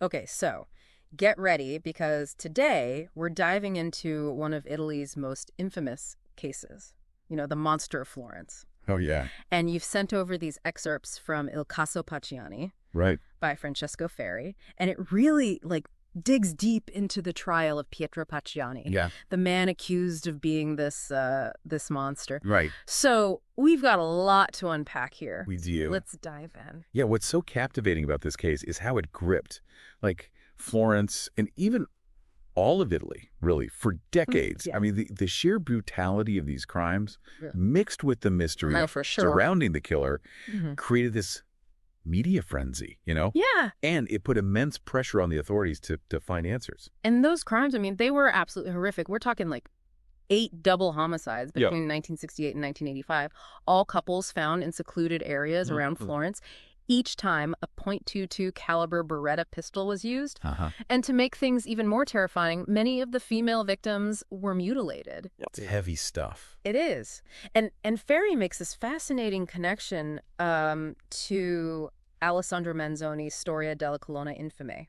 Okay, so get ready because today we're diving into one of Italy's most infamous cases. The monster of Florence. Oh, yeah. And you've sent over these excerpts from Il Caso Pacciani Right. by Francesco Ferri, and it really, digs deep into the trial of Pietro Pacciani, Yeah. the man accused of being this monster. Right. So we've got a lot to unpack here. We do. Let's dive in. Yeah, what's so captivating about this case is how it gripped, Florence and even all of Italy, really, for decades. Yeah. I mean, the sheer brutality of these crimes, Yeah. mixed with the mystery For sure. surrounding the killer, Mm-hmm. created this media frenzy, Yeah. And it put immense pressure on the authorities to find answers. And those crimes, they were absolutely horrific. We're talking 8 double homicides between 1968 and 1985, all couples found in secluded areas around Florence. Each time, a .22 caliber Beretta pistol was used. Uh-huh. And to make things even more terrifying, many of the female victims were mutilated. It's heavy stuff. It is. And Ferri makes this fascinating connection to Alessandro Manzoni's Storia della Colonna Infame.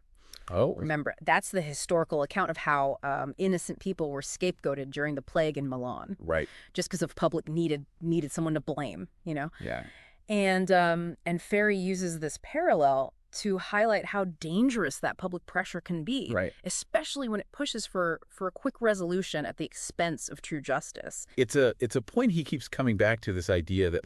Oh. Remember, that's the historical account of how innocent people were scapegoated during the plague in Milan. Right. Just because of public needed someone to blame, Yeah. And Ferri uses this parallel to highlight how dangerous that public pressure can be, Right. especially when it pushes for a quick resolution at the expense of true justice. It's a point he keeps coming back to, this idea that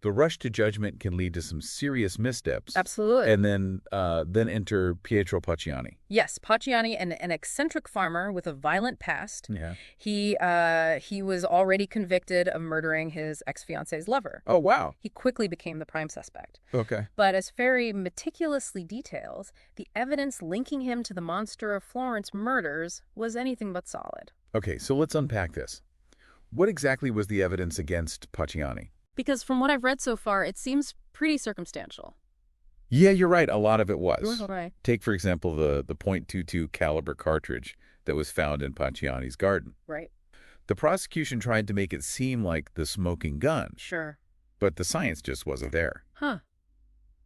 the rush to judgment can lead to some serious missteps. Absolutely. And then enter Pietro Pacciani. Yes, Pacciani, an eccentric farmer with a violent past. Yeah. He was already convicted of murdering his ex-fiance's lover. Oh, wow. He quickly became the prime suspect. Okay. But as Ferri meticulously details, the evidence linking him to the monster of Florence murders was anything but solid. Okay, so let's unpack this. What exactly was the evidence against Pacciani? Because from what I've read so far, it seems pretty circumstantial. Yeah, you're right. A lot of it was. Right. Take, for example, the .22 caliber cartridge that was found in Pacciani's garden. Right. The prosecution tried to make it seem like the smoking gun, Sure. but the science just wasn't there. Huh.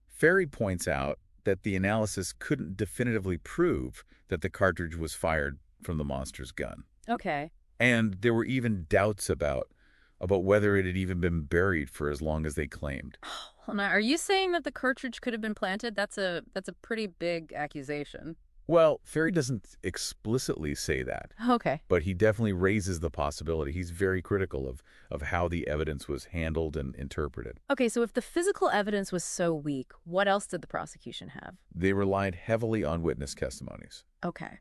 Ferri points out that the analysis couldn't definitively prove that the cartridge was fired from the monster's gun. Okay. And there were even doubts about whether it had even been buried for as long as they claimed. Well, now, are you saying that the cartridge could have been planted? That's a pretty big accusation. Well, Ferri doesn't explicitly say that, Okay. but he definitely raises the possibility. He's very critical of how the evidence was handled and interpreted. Okay, so if the physical evidence was so weak, what else did the prosecution have? They relied heavily on witness testimonies. Okay.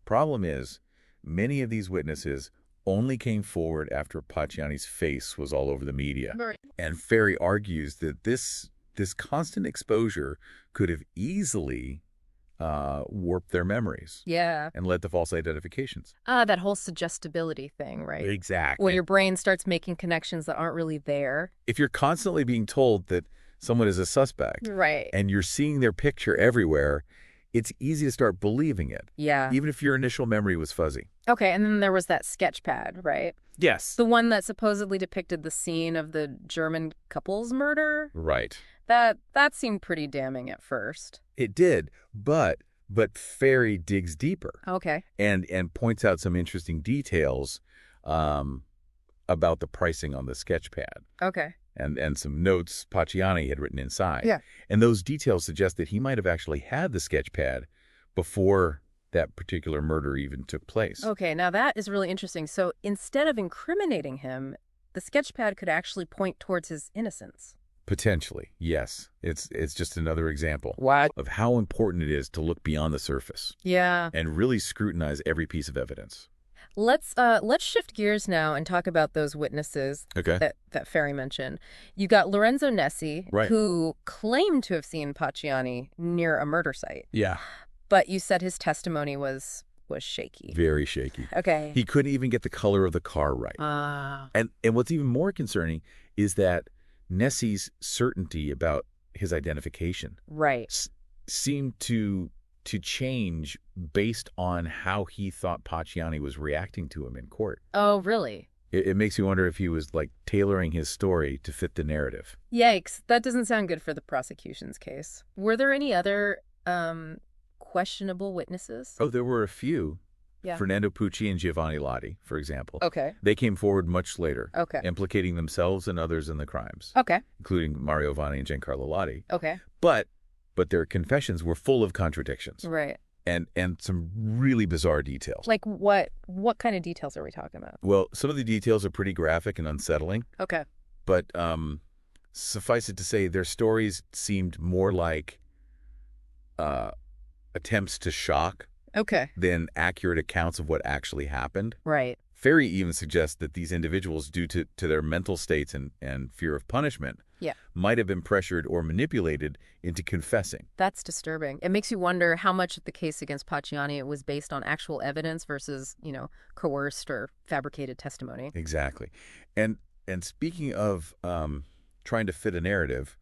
Problem is, many of these witnesses only came forward after Pacciani's face was all over the media. Right. And Ferri argues that this constant exposure could have easily warped their memories. Yeah. And led to false identifications. That whole suggestibility thing, right? Exactly. When your brain starts making connections that aren't really there. If you're constantly being told that someone is a suspect, Right. and you're seeing their picture everywhere, it's easy to start believing it, Yeah. even if your initial memory was fuzzy. Okay, and then there was that sketch pad, right? Yes. The one that supposedly depicted the scene of the German couple's murder? Right. That seemed pretty damning at first. It did, but Ferri digs deeper. Okay. And points out some interesting details about the pricing on the sketch pad. Okay. And some notes Pacciani had written inside. Yeah. And those details suggest that he might have actually had the sketch pad before that particular murder even took place. Okay, now that is really interesting. So instead of incriminating him, the sketch pad could actually point towards his innocence. Potentially, yes. It's just another example What? of how important it is to look beyond the surface Yeah. and really scrutinize every piece of evidence. Let's shift gears now and talk about those witnesses Okay. that Ferri mentioned. You got Lorenzo Nessi, Right. who claimed to have seen Pacciani near a murder site, Yeah. but you said his testimony was shaky. Very shaky. Okay. He couldn't even get the color of the car right. And what's even more concerning is that Nessi's certainty about his identification Right. seemed to change based on how he thought Pacciani was reacting to him in court. Oh, really? It makes you wonder if he was tailoring his story to fit the narrative. Yikes. That doesn't sound good for the prosecution's case. Were there any other questionable witnesses? Oh, there were a few. Yeah. Fernando Pucci and Giovanni Lotti, for example. Okay. They came forward much later, Okay. implicating themselves and others in the crimes. Okay. Including Mario Vanni and Giancarlo Lotti. Okay. But their confessions were full of contradictions. Right. And some really bizarre details. Like what kind of details are we talking about? Well, some of the details are pretty graphic and unsettling. Okay. But suffice it to say, their stories seemed more like attempts to shock than accurate accounts of what actually happened. Right. Ferri even suggests that these individuals, due to their mental states and fear of punishment, might have been pressured or manipulated into confessing. That's disturbing. It makes you wonder how much of the case against Pacciani was based on actual evidence versus, coerced or fabricated testimony. Exactly. And speaking of trying to fit a narrative,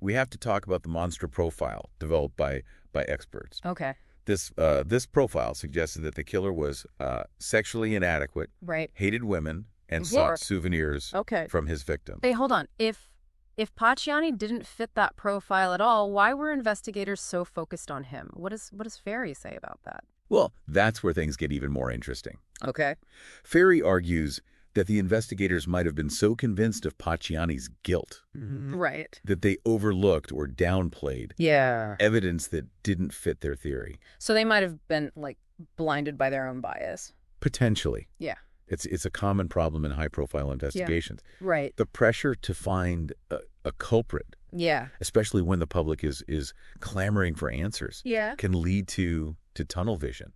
we have to talk about the monster profile developed by experts. Okay. This profile suggested that the killer was sexually inadequate, hated women, and sought souvenirs from his victim. Hey, hold on. If Pacciani didn't fit that profile at all, why were investigators so focused on him? What does Ferri say about that? Well, that's where things get even more interesting. Okay. Ferri argues that the investigators might have been so convinced of Pacciani's guilt that they overlooked or downplayed evidence that didn't fit their theory. So they might have been, blinded by their own bias. Potentially. Yeah. It's a common problem in high-profile investigations. Yeah. Right. The pressure to find a culprit, especially when the public is clamoring for answers, can lead to tunnel vision.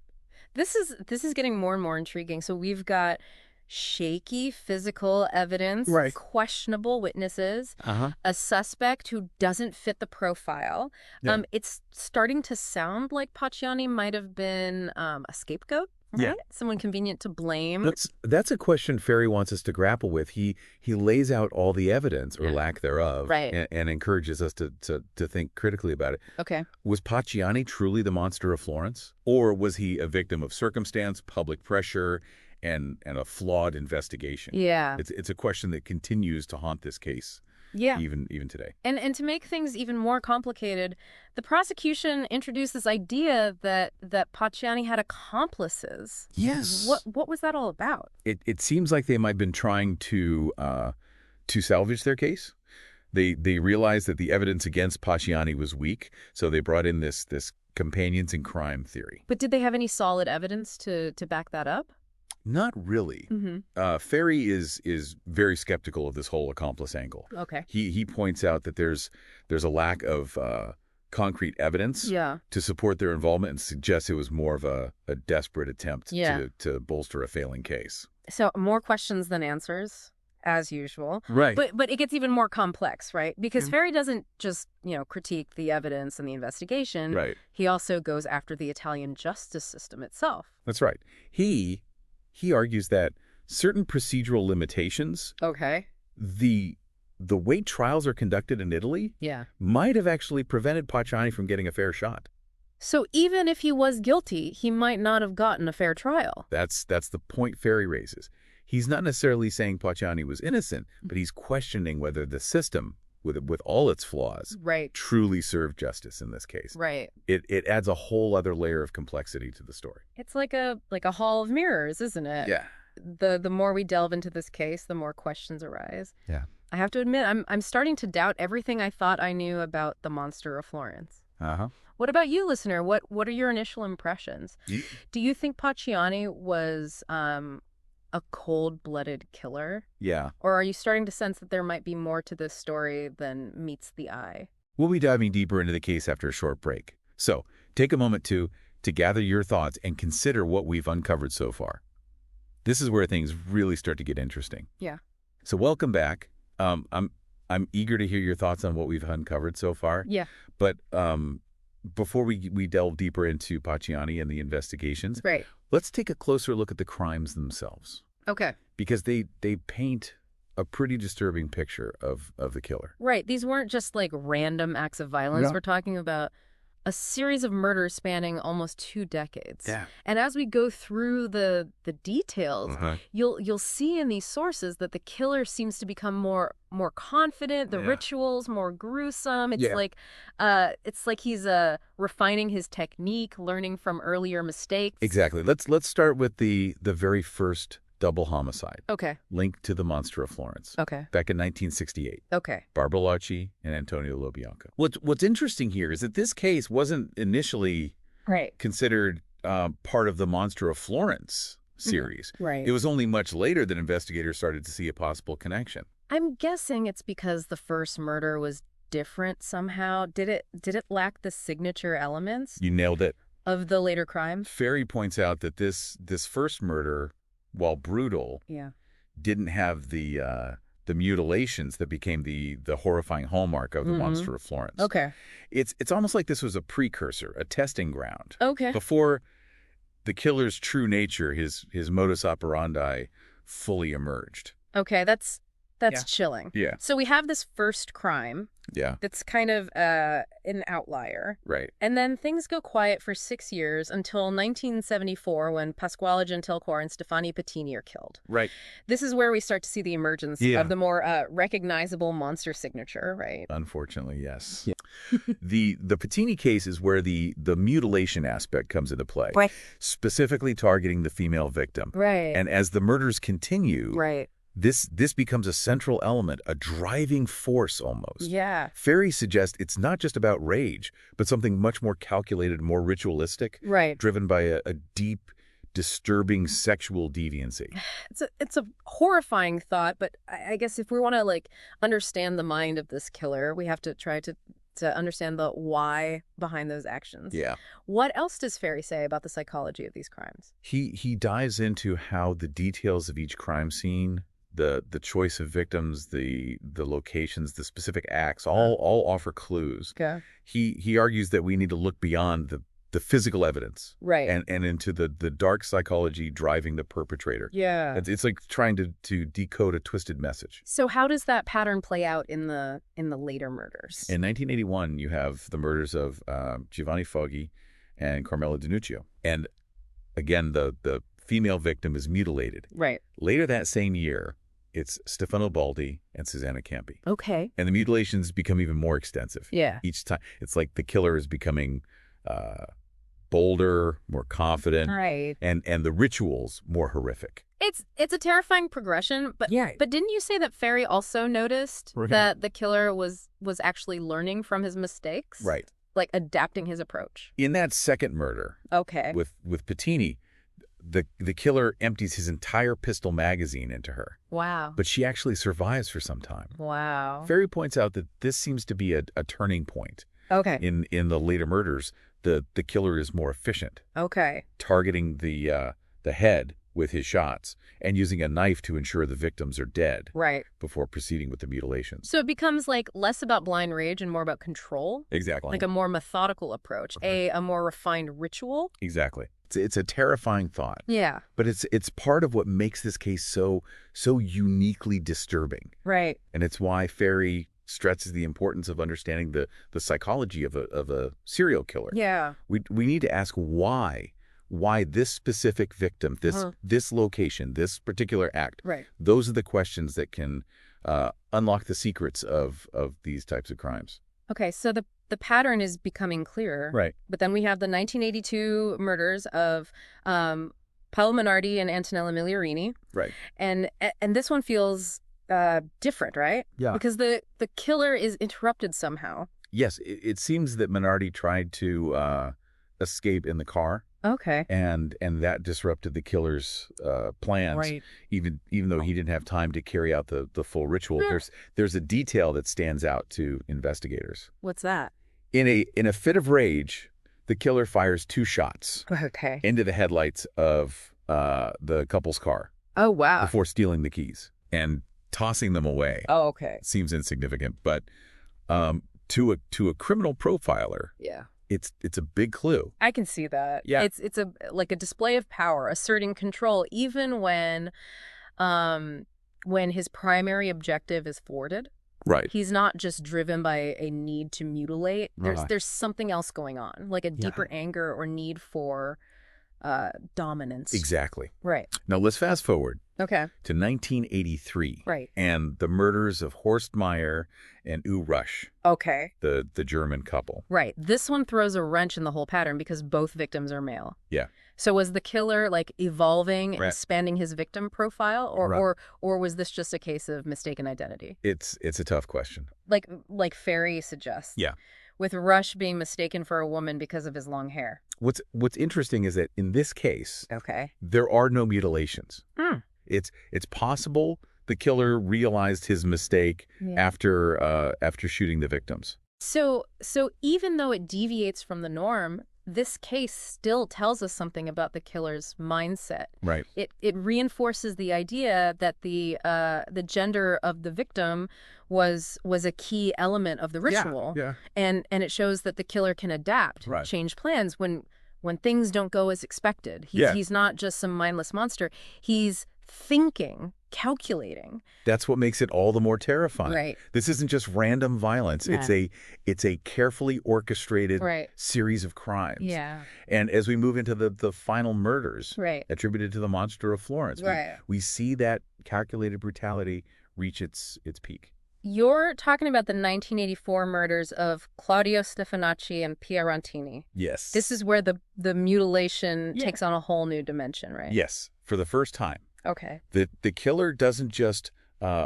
This is getting more and more intriguing. So we've got shaky physical evidence, questionable witnesses, a suspect who doesn't fit the profile. It's starting to sound like Pacciani might have been a scapegoat. Right? Someone convenient to blame. That's a question Ferri wants us to grapple with. He lays out all the evidence, or lack thereof, and encourages us to think critically about it. Okay. Was Pacciani truly the monster of Florence? Or was he a victim of circumstance, public pressure, and a flawed investigation? Yeah. It's a question that continues to haunt this case. Yeah. Even today. And to make things even more complicated, the prosecution introduced this idea that Pacciani had accomplices. Yes. What was that all about? It seems like they might have been trying to salvage their case. They realized that the evidence against Pacciani was weak, so they brought in this companions in crime theory. But did they have any solid evidence to back that up? Not really. Ferri is very skeptical of this whole accomplice angle. Okay. He points out that there's a lack of concrete evidence to support their involvement, and suggests it was more of a desperate attempt to bolster a failing case. So more questions than answers, as usual. Right. But it gets even more complex, right? Because Ferri doesn't just, critique the evidence and the investigation. Right. He also goes after the Italian justice system itself. That's right. He argues that certain procedural limitations, the way trials are conducted in Italy, might have actually prevented Pacciani from getting a fair shot. So even if he was guilty, he might not have gotten a fair trial. That's the point Ferri raises. He's not necessarily saying Pacciani was innocent, but he's questioning whether the system, with all its flaws, truly served justice in this case. Right. It adds a whole other layer of complexity to the story. It's like a hall of mirrors, isn't it? Yeah. The more we delve into this case, the more questions arise. Yeah. I have to admit, I'm starting to doubt everything I thought I knew about the monster of Florence. What about you, listener? What are your initial impressions? Do you think Pacciani was a cold-blooded killer? Yeah. Or are you starting to sense that there might be more to this story than meets the eye? We'll be diving deeper into the case after a short break. So take a moment to gather your thoughts and consider what we've uncovered so far. This is where things really start to get interesting. Yeah. So welcome back. I'm eager to hear your thoughts on what we've uncovered so far. Yeah. But before we delve deeper into Pacciani and the investigations, let's take a closer look at the crimes themselves. Okay. Because they paint a pretty disturbing picture of the killer. Right. These weren't just random acts of violence. Yeah. We're talking about a series of murders spanning almost 2 decades. Yeah. And as we go through the details, you'll see in these sources that the killer seems to become more more confident. The rituals more gruesome. It's like he's refining his technique, learning from earlier mistakes. Exactly. Let's start with the very first double homicide. Okay. Linked to the monster of Florence. Okay. Back in 1968. Okay. Barbara Lacci and Antonio Lobianco. What's interesting here is that this case wasn't initially considered part of the Monster of Florence series. Right. It was only much later that investigators started to see a possible connection. I'm guessing it's because the first murder was different somehow. Did it lack the signature elements? You nailed it. Of the later crime? Ferri points out that this first murder, while brutal, didn't have the mutilations that became the horrifying hallmark of the Monster of Florence. Okay. It's almost like this was a precursor, a testing ground. Okay. Before the killer's true nature, his modus operandi, fully emerged. Okay, that's chilling. Yeah. So we have this first crime. Yeah. That's kind of an outlier. Right. And then things go quiet for 6 years until 1974 when Pasquale Gentilcore and Stefani Pettini are killed. Right. This is where we start to see the emergence of the more recognizable monster signature, right? Unfortunately, yes. Yeah. The Pacciani case is where the mutilation aspect comes into play. Right. Specifically targeting the female victim. Right. And as the murders continue, this becomes a central element, a driving force almost. Yeah. Ferri suggests it's not just about rage, but something much more calculated, more ritualistic, driven by a deep, disturbing sexual deviancy. It's a horrifying thought, but I guess if we want to understand the mind of this killer, we have to try to understand the why behind those actions. Yeah. What else does Ferri say about the psychology of these crimes? He dives into how the details of each crime scene, the choice of victims, the locations, the specific acts, all offer clues. Okay. He argues that we need to look beyond the physical evidence, and into the dark psychology driving the perpetrator. Yeah. It's like trying to decode a twisted message. So how does that pattern play out in the later murders? In 1981, you have the murders of Giovanni Foggi and Carmela D'Annunzio. And again, the female victim is mutilated. Right. Later that same year, it's Stefano Baldi and Susanna Campi. Okay. And the mutilations become even more extensive. Yeah. Each time, it's like the killer is becoming bolder, more confident, and the rituals more horrific. It's a terrifying progression, but didn't you say that Ferri also noticed that the killer was actually learning from his mistakes? Right. Like adapting his approach. In that second murder, with Pettini, the killer empties his entire pistol magazine into her. Wow. But she actually survives for some time. Wow. Ferri points out that this seems to be a turning point. Okay. In the later murders, the killer is more efficient. Okay. Targeting the head with his shots and using a knife to ensure the victims are dead. Right. Before proceeding with the mutilations. So it becomes less about blind rage and more about control. Exactly. Like a more methodical approach, a more refined ritual. Exactly. It's a terrifying thought. Yeah. But it's part of what makes this case so uniquely disturbing. Right. And it's why Ferri stresses the importance of understanding the psychology of a serial killer. Yeah. We need to ask why this specific victim, this location, this particular act. Right. Those are the questions that can unlock the secrets of these types of crimes. Okay, so the pattern is becoming clearer. Right. But then we have the 1982 murders of Paolo Minardi and Antonella Migliorini. Right. And this one feels different, right? Yeah. Because the killer is interrupted somehow. Yes, it seems that Minardi tried to escape in the car. Okay. And that disrupted the killer's plans. Right. Even though he didn't have time to carry out the full ritual. There's a detail that stands out to investigators. What's that? In a fit of rage, the killer fires 2 shots into the headlights of the couple's car. Oh, wow. Before stealing the keys and tossing them away. Oh, okay. Seems insignificant, but to a criminal profiler, it's a big clue. I can see that. Yeah. It's a display of power, asserting control, even when his primary objective is thwarted. Right. He's not just driven by a need to mutilate. There's something else going on, like a deeper anger or need for dominance. Exactly. Right. Now let's fast forward to 1983. Right. And the murders of Horst Meyer and Uwe Rusch. Okay. The German couple. Right. This one throws a wrench in the whole pattern because both victims are male. Yeah. So was the killer like evolving and expanding his victim profile, or was this just a case of mistaken identity? It's a tough question. Like Ferri suggests. Yeah. With Rusch being mistaken for a woman because of his long hair. What's interesting is that in this case, there are no mutilations. It's possible the killer realized his mistake after shooting the victims. So even though it deviates from the norm, this case still tells us something about the killer's mindset. Right. It reinforces the idea that the gender of the victim was a key element of the ritual. Yeah. And it shows that the killer can adapt, change plans when things don't go as expected. He's not just some mindless monster. He's thinking, calculating. That's what makes it all the more terrifying. Right. This isn't just random violence. Yeah. It's a carefully orchestrated series of crimes. Yeah. And as we move into the final murders attributed to the monster of Florence, we see that calculated brutality reach its peak. You're talking about the 1984 murders of Claudio Stefanacci and Pia Rontini. Yes. This is where the mutilation takes on a whole new dimension, right? Yes, for the first time. Okay. The killer doesn't just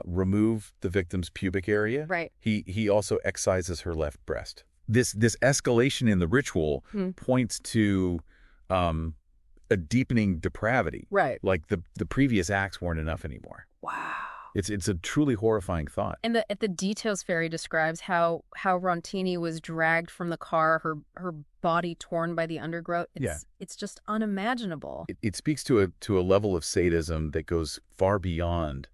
remove the victim's pubic area. Right. He also excises her left breast. This escalation in the ritual points to a deepening depravity. Right. Like the previous acts weren't enough anymore. Wow. It's a truly horrifying thought. And the details Ferri describes how Rontini was dragged from the car, her body torn by the undergrowth. It's just unimaginable. It speaks to a level of sadism that goes far beyond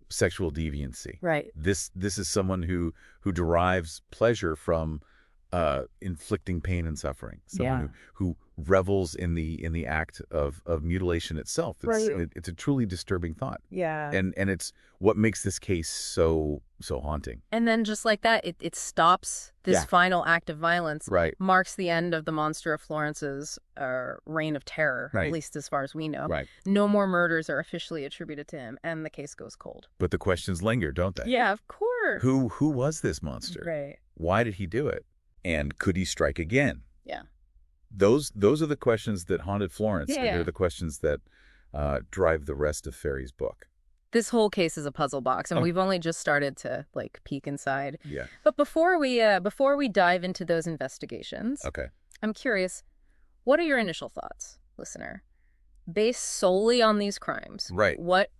sexual deviancy. Right. This is someone who derives pleasure from inflicting pain and suffering. Someone who revels in the act of mutilation itself. It's a truly disturbing thought. Yeah. And it's what makes this case so haunting. And then just like that, it stops this final act of violence. Right. Marks the end of the monster of Florence's reign of terror, at least as far as we know. Right. No more murders are officially attributed to him, and the case goes cold. But the questions linger, don't they? Yeah, of course. Who was this monster? Right. Why did he do it? And could he strike again? Yeah. Those are the questions that haunted Florence. Yeah. And they're the questions that drive the rest of Ferri's book. This whole case is a puzzle box, and we've only just started to peek inside. Yeah. But before we dive into those investigations, I'm curious, what are your initial thoughts, listener? Based solely on these crimes, right? What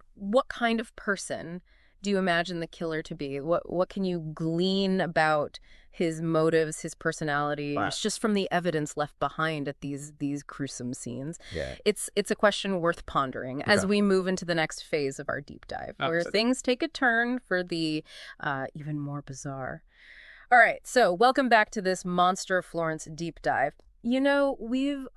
kind of person do you imagine the killer to be? What can you glean about his motives, his personality, just from the evidence left behind at these gruesome scenes? Yeah. It's a question worth pondering as we move into the next phase of our deep dive, where things take a turn for the even more bizarre. All right, so welcome back to this Monster of Florence deep dive. You know, we've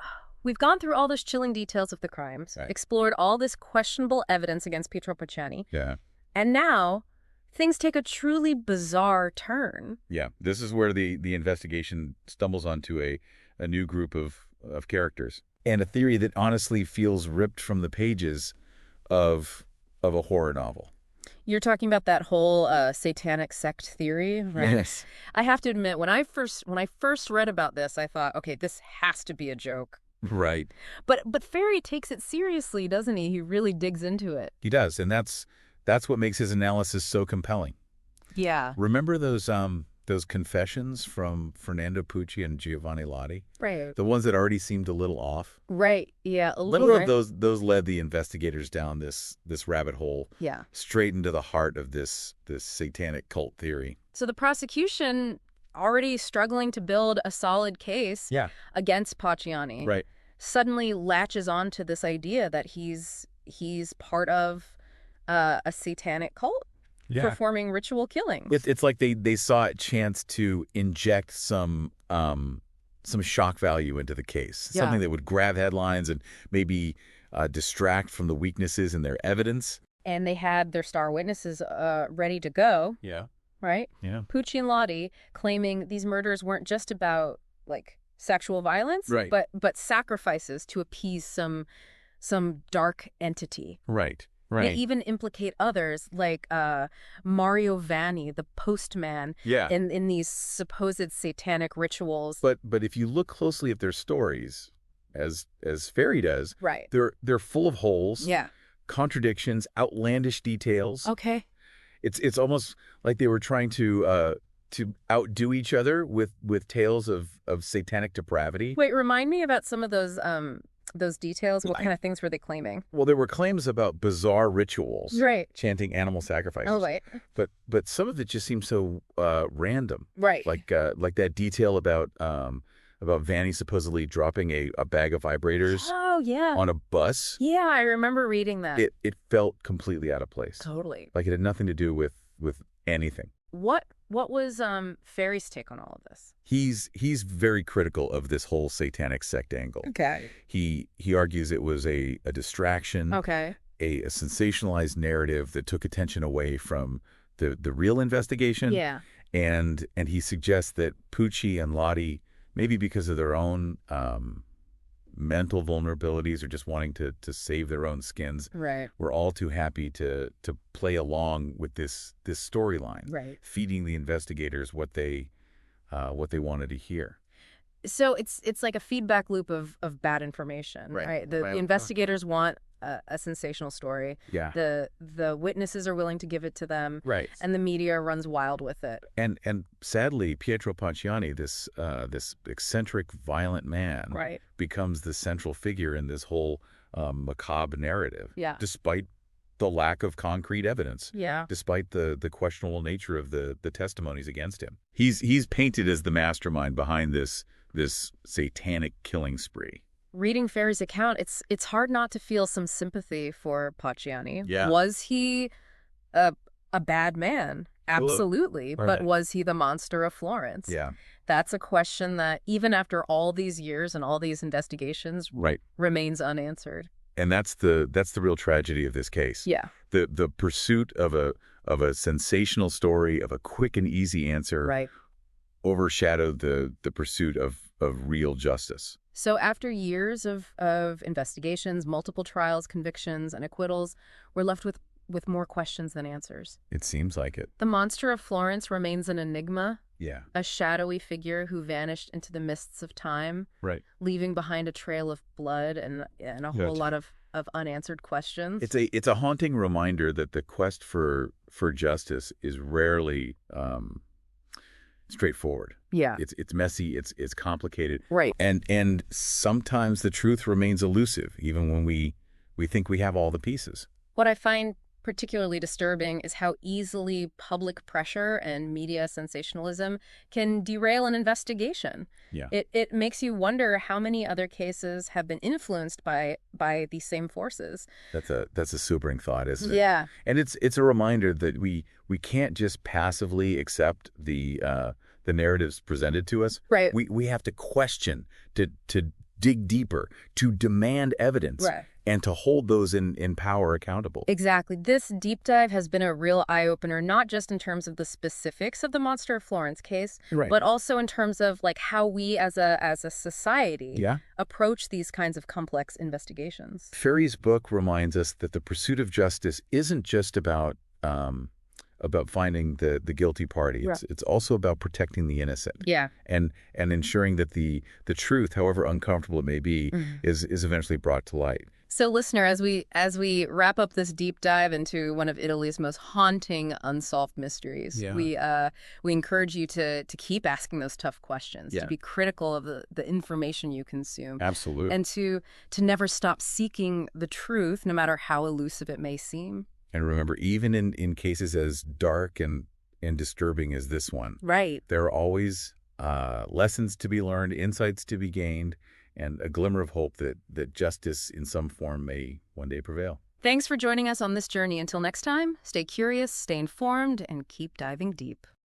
gone through all those chilling details of the crimes, explored all this questionable evidence against Pietro Pacciani. Yeah. And now, things take a truly bizarre turn. Yeah, this is where the investigation stumbles onto a new group of characters. And a theory that honestly feels ripped from the pages of a horror novel. You're talking about that whole satanic sect theory, right? Yes. I have to admit, when I first read about this, I thought, okay, this has to be a joke. Right. But Ferri takes it seriously, doesn't he? He really digs into it. He does, and that's what makes his analysis so compelling. Yeah. Remember those confessions from Fernando Pucci and Giovanni Lotti? Right. The ones that already seemed a little off? Right. Yeah, a little. Little of those led the investigators down this rabbit hole. Yeah. Straight into the heart of this satanic cult theory. So the prosecution, already struggling to build a solid case against Pacciani, suddenly latches on to this idea that he's part of a satanic cult performing ritual killings. It's like they saw a chance to inject some shock value into the case, something that would grab headlines and maybe distract from the weaknesses in their evidence. And they had their star witnesses ready to go. Yeah. Right? Yeah. Pucci and Lotti claiming these murders weren't just about sexual violence, right, but sacrifices to appease some some dark entity. Right. They even implicate others, like Mario Vanni, the postman, in these supposed satanic rituals. But if you look closely at their stories, as Ferri does, they're full of holes, contradictions, outlandish details. Okay. It's almost like they were trying to outdo each other with tales of satanic depravity. Wait, remind me about some of those details. What kind of things were they claiming? Well, there were claims about bizarre rituals, chanting animal sacrifices. Oh, right. But some of it just seems so random, right? Like that detail about Vanni supposedly dropping a bag of vibrators. Oh, yeah. On a bus. Yeah, I remember reading that. It felt completely out of place. Totally. Like it had nothing to do with anything. What was Ferri's take on all of this? He's very critical of this whole satanic sect angle. Okay. He argues it was a distraction. Okay. A sensationalized narrative that took attention away from the real investigation. Yeah. And he suggests that Pucci and Lottie, maybe because of their own mental vulnerabilities or just wanting to save their own skins, were all too happy to play along with this storyline, feeding the investigators what they wanted to hear. So it's like a feedback loop of bad information, right? The investigators want a sensational story. Yeah. The witnesses are willing to give it to them. Right. And the media runs wild with it. And sadly, Pietro Pacciani, this eccentric, violent man, becomes the central figure in this whole macabre narrative. Yeah. Despite the lack of concrete evidence. Yeah. Despite the questionable nature of the testimonies against him. He's painted as the mastermind behind this satanic killing spree. Reading Ferri's account, it's hard not to feel some sympathy for Pacciani. Yeah. Was he a bad man? Absolutely. But was he the monster of Florence? Yeah. That's a question that, even after all these years and all these investigations, remains unanswered. And that's the real tragedy of this case. Yeah. The pursuit of a sensational story, of a quick and easy answer, overshadowed the pursuit of real justice. So after years of investigations, multiple trials, convictions, and acquittals, we're left with more questions than answers. It seems like it. The monster of Florence remains an enigma. Yeah. A shadowy figure who vanished into the mists of time, leaving behind a trail of blood and a whole lot of unanswered questions. It's a haunting reminder that the quest for justice is rarely straightforward. Yeah. It's messy, it's complicated. Right. And sometimes the truth remains elusive, even when we think we have all the pieces. What I find particularly disturbing is how easily public pressure and media sensationalism can derail an investigation. Yeah. It makes you wonder how many other cases have been influenced by these same forces. That's a sobering thought, isn't it? Yeah. And it's a reminder that we can't just passively accept the narratives presented to us. Right. We have to question, to dig deeper, to demand evidence. Right. And to hold those in power accountable. Exactly. This deep dive has been a real eye-opener, not just in terms of the specifics of the Monster of Florence case, but also in terms of like how we as a society approach these kinds of complex investigations. Ferri's book reminds us that the pursuit of justice isn't just about finding the guilty party. It's also about protecting the innocent. Yeah. And ensuring that the truth, however uncomfortable it may be, is eventually brought to light. So, listener, as we wrap up this deep dive into one of Italy's most haunting unsolved mysteries, we encourage you to keep asking those tough questions, to be critical of the information you consume. Absolutely. And to never stop seeking the truth, no matter how elusive it may seem. And remember, even in cases as dark and disturbing as this one, there are always lessons to be learned, insights to be gained, and a glimmer of hope that justice in some form may one day prevail. Thanks for joining us on this journey. Until next time, stay curious, stay informed, and keep diving deep.